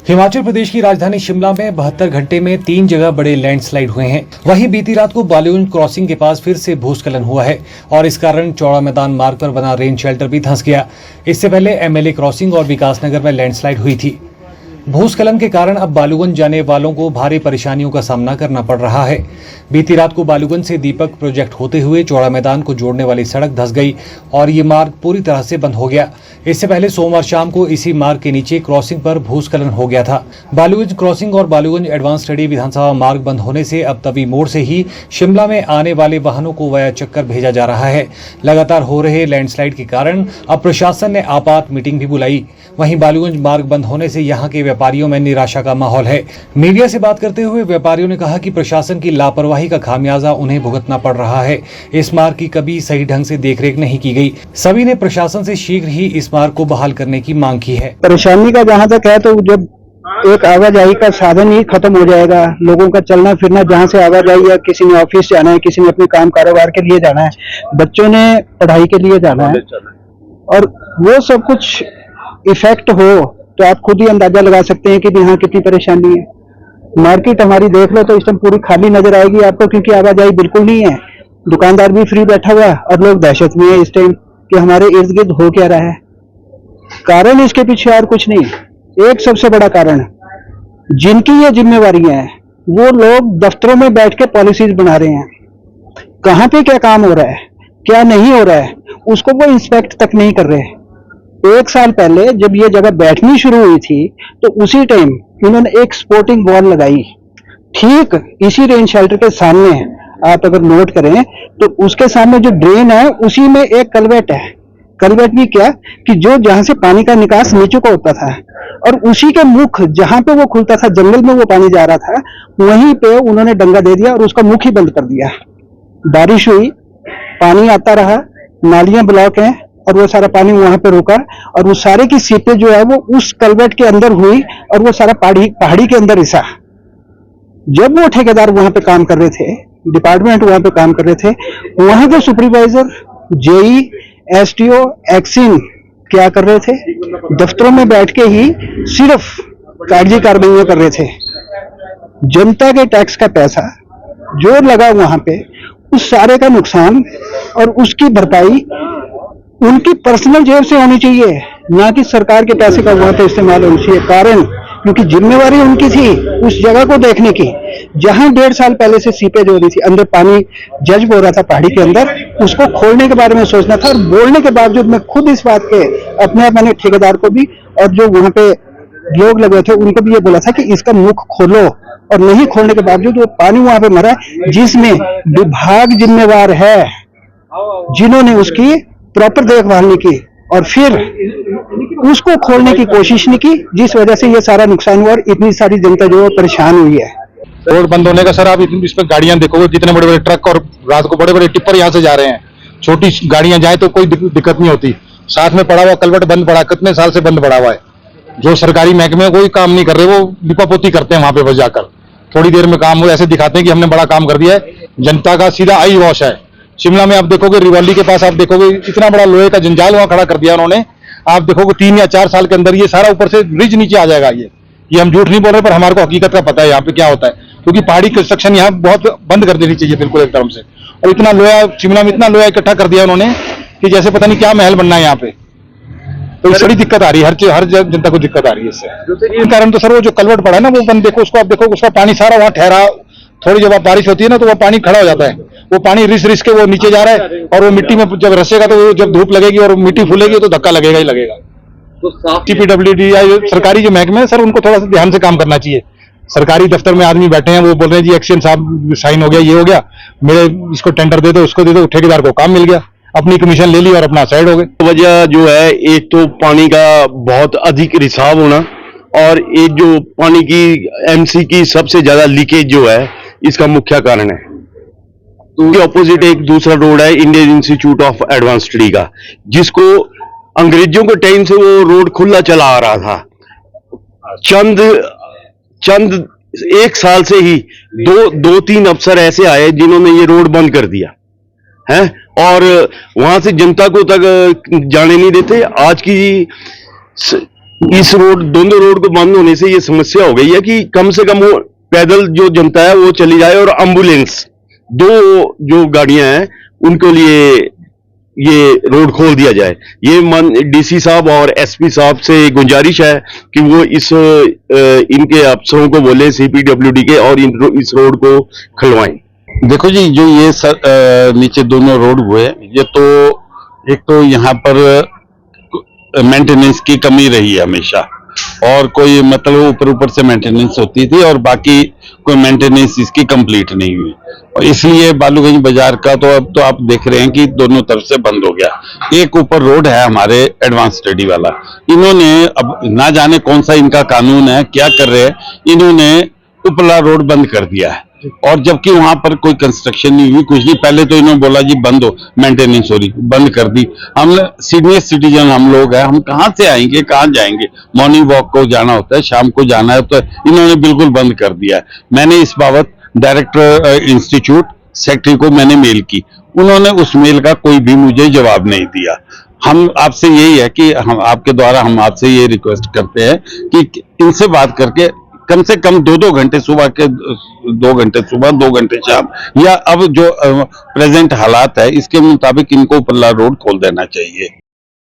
हिमाचल प्रदेश की राजधानी शिमला में 72 घंटे में 3 जगह बड़े लैंडस्लाइड हुए हैं। वहीं बीती रात को बालूगंज क्रॉसिंग के पास फिर से भूस्खलन हुआ है और इस कारण चौड़ा मैदान मार्ग पर बना रेन शेल्टर भी धंस गया। इससे पहले एमएलए क्रॉसिंग और विकासनगर में लैंडस्लाइड हुई थी। भूस्खलन के कारण अब बालूगंज जाने वालों को भारी परेशानियों का सामना करना पड़ रहा है। बीती रात को बालूगंज से दीपक प्रोजेक्ट होते हुए चौड़ा मैदान को जोड़ने वाली सड़क धंस गई और ये मार्ग पूरी तरह से बंद हो गया। इससे पहले सोमवार शाम को इसी मार्ग के नीचे क्रॉसिंग पर भूस्खलन हो गया था। बालूगंज क्रॉसिंग और बालूगंज एडवांस स्टडी विधानसभा मार्ग बंद होने से अब तवी मोड़ से ही शिमला में आने वाले वाहनों को वाया चक्कर भेजा जा रहा है। लगातार हो रहे लैंडस्लाइड के कारण अब प्रशासन ने आपात मीटिंग भी बुलाई। वहीं बालूगंज मार्ग बंद होने से यहाँ के व्यापारियों में निराशा का माहौल है। मीडिया से बात करते हुए व्यापारियों ने कहा कि प्रशासन की लापरवाही का खामियाजा उन्हें भुगतना पड़ रहा है। इस मार्ग की कभी सही ढंग से देखरेख नहीं की गई। सभी ने प्रशासन से शीघ्र ही इस मार्ग को बहाल करने की मांग की है। परेशानी का जहाँ तक है तो जब एक आवाजाही का साधन ही खत्म हो जाएगा, लोगों का चलना फिरना, जहाँ से आवाजाही है, किसी ने ऑफिस जाना है, किसी ने अपने काम कारोबार के लिए जाना है, बच्चों ने पढ़ाई के लिए जाना है, और वो सब कुछ इफेक्ट हो तो आप खुद ही अंदाजा लगा सकते हैं कि यहाँ कितनी परेशानी है। मार्केट हमारी देख लो तो इस टाइम पूरी खाली नजर आएगी आपको, क्योंकि आवाजाही बिल्कुल नहीं है। दुकानदार भी फ्री बैठा हुआ है और लोग दहशत में है इस टाइम कि हमारे इर्द गिर्द हो क्या रहा है। कारण इसके पीछे और कुछ नहीं, एक सबसे बड़ा कारण जिनकी ये जिम्मेवारियां हैं वो लोग दफ्तरों में बैठ के पॉलिसीज बना रहे हैं। कहाँ पे क्या काम हो रहा है, क्या नहीं हो रहा है, उसको वो इंस्पेक्ट तक नहीं कर रहे। 1 साल पहले जब ये जगह बैठनी शुरू हुई थी तो उसी टाइम इन्होंने एक स्पोर्टिंग वॉल लगाई, ठीक इसी रेन शेल्टर के सामने। आप अगर नोट करें तो उसके सामने जो ड्रेन है उसी में एक कलवेट है। कलवेट भी क्या कि जो जहां से पानी का निकास नीचे को होता था और उसी के मुख जहां पे वो खुलता था, जंगल में वो पानी जा रहा था, वहीं पे उन्होंने डंगा दे दिया और उसका मुख ही बंद कर दिया। बारिश हुई, पानी आता रहा, नालियां ब्लॉक हैं और वो सारा पानी वहां पे रुका और वो सारे की सीपेज जो है वो उस कलवेट के अंदर हुई और वो सारा पहाड़ी के अंदर रिसा। जब वो ठेकेदार वहां पे काम कर रहे थे, डिपार्टमेंट वहां पे काम कर रहे थे, वहां के सुपरवाइजर, जेई, एसटीओ, एक्सिन क्या कर रहे थे? दफ्तरों में बैठ के ही सिर्फ कागजी कार्रवाइयां कर रहे थे। जनता के टैक्स का पैसा जो लगा वहां पे, उस सारे का नुकसान और उसकी भरपाई उनकी पर्सनल जेब से होनी चाहिए, ना कि सरकार के पैसे का वहां पे इस्तेमाल होना चाहिए। कारण क्योंकि जिम्मेवारी उनकी थी उस जगह को देखने की जहां 1.5 साल पहले से सीपेज हो रही थी, अंदर पानी जज्ब हो रहा था पहाड़ी के अंदर, उसको खोलने के बारे में सोचना था। और बोलने के बावजूद मैं खुद इस बात के अपने आप मैंने ठेकेदार को भी और जो वहां पे लोग लगे थे उनको भी ये बोला था कि इसका मुख खोलो, और नहीं खोलने के बावजूद वो पानी वहां पे मरा, जिसमें विभाग जिम्मेवार है, जिन्होंने उसकी प्रॉपर देखभाल नहीं की और फिर उसको खोलने की कोशिश नहीं की, जिस वजह से ये सारा नुकसान हुआ और इतनी सारी जनता जो परेशान हुई है। रोड बंद होने का सर आप इस पर गाड़ियां देखोगे, कितने बड़े बड़े ट्रक और रात को बड़े बड़े टिप्पर यहाँ से जा रहे हैं। छोटी गाड़ियां जाए तो कोई दिक्कत नहीं होती। साथ में पड़ा हुआ कलवट बंद पड़ा, कितने साल से बंद पड़ा हुआ है। जो सरकारी महकमे कोई काम नहीं कर रहे, वो लिपापोती करते हैं वहां पे बस जाकर। थोड़ी देर में काम हो ऐसे दिखाते हैं कि हमने बड़ा काम कर दिया है। जनता का सीधा आई वॉश है। शिमला में आप देखोगे, रिवॉली के पास आप देखोगे इतना बड़ा लोहे का जंजाल वहां खड़ा कर दिया उन्होंने। आप देखोगे 3 या 4 साल के अंदर ये सारा ऊपर से रिज नीचे आ जाएगा। ये हम झूठ नहीं बोल रहे, पर हमारे को हकीकत का पता है यहाँ पे क्या होता है, क्योंकि पहाड़ी कंस्ट्रक्शन यहाँ बहुत बंद कर देनी चाहिए बिल्कुल एक तरफ से। और इतना लोहा शिमला में इतना लोहा इकट्ठा कर दिया उन्होंने कि जैसे पता नहीं क्या महल बनना है यहाँ पे। तो बड़ी दिक्कत आ रही है, हर जनता को दिक्कत आ रही है इससे। कारण तो सर वो जो कलवट पड़ा है ना, वो बंद देखो उसको, आप देखो उसका पानी सारा वहां ठहरा। थोड़ी जब बारिश होती है ना तो वो पानी खड़ा हो जाता है, वो पानी रिस के वो नीचे जा रहा है और वो मिट्टी में जब रसेगा तो जब धूप लगेगी और मिट्टी फूलेगी तो धक्का लगेगा ही लगेगा। तो टीपीडब्ल्यूडी या सरकारी जो महकमे है सर, उनको थोड़ा सा ध्यान से काम करना चाहिए। सरकारी दफ्तर में आदमी बैठे हैं, वो बोल रहे हैं जी एक्शन साहब साइन हो गया, ये हो गया, मेरे इसको टेंडर दे दो, उसको दे दो, ठेकेदार को काम मिल गया, अपनी कमीशन ले ली और अपना साइड हो गए। वजह जो है, एक तो पानी का बहुत अधिक रिसाव होना और एक जो पानी की एमसी की सबसे ज्यादा लीकेज जो है, इसका मुख्य कारण है। तो ऑपोजिट एक दूसरा रोड है Indian institute of advance study का, जिसको अंग्रेजों के टाइम से वो रोड खुला चला आ रहा था। चंद 1 साल से ही 2-3 अफसर ऐसे आए जिन्होंने ये रोड बंद कर दिया है और वहां से जनता को तक जाने नहीं देते। आज की इस रोड, दोनों रोड को बंद होने से ये समस्या हो गई है कि कम से कम वो पैदल जो जनता है वो चली जाए और एम्बुलेंस, दो जो गाड़ियां हैं उनके लिए ये रोड खोल दिया जाए। ये डीसी साहब और एसपी साहब से गुजारिश है कि वो इनके अफसरों को बोले, सीपीडब्ल्यूडी के, और इस रोड को खुलवाएं। देखो जी, जो ये नीचे दोनों रोड हुए, ये तो एक तो यहाँ पर मेंटेनेंस की कमी रही है हमेशा, और कोई मतलब ऊपर से मेंटेनेंस होती थी और बाकी कोई मेंटेनेंस इसकी कंप्लीट नहीं हुई, और इसलिए बालूगंज बाजार का तो अब तो आप देख रहे हैं कि दोनों तरफ से बंद हो गया। एक ऊपर रोड है हमारे एडवांस स्टडी वाला, इन्होंने अब ना जाने कौन सा इनका कानून है, क्या कर रहे हैं, इन्होंने उपला रोड बंद कर दिया है, और जबकि वहां पर कोई कंस्ट्रक्शन नहीं हुई, कुछ नहीं। पहले तो इन्होंने बोला जी बंद हो, मेंटेनेंस हो रही, बंद कर दी। हम सीनियर सिटीजन हम लोग हैं, हम कहां से आएंगे, कहां जाएंगे? मॉर्निंग वॉक को जाना होता है, शाम को जाना है, तो इन्होंने बिल्कुल बंद कर दिया है। मैंने इस बाबत डायरेक्टर इंस्टीट्यूट सेक्रेटरी को मैंने मेल की, उन्होंने उस मेल का कोई भी मुझे जवाब नहीं दिया। हम आपसे यही है कि हम आपके द्वारा हम आपसे ये रिक्वेस्ट करते हैं कि इनसे बात करके कम से कम 2-2 घंटे सुबह के, 2 घंटे सुबह, 2 घंटे शाम, या अब जो प्रेजेंट हालात है इसके मुताबिक इनको पल्ला रोड खोल देना चाहिए।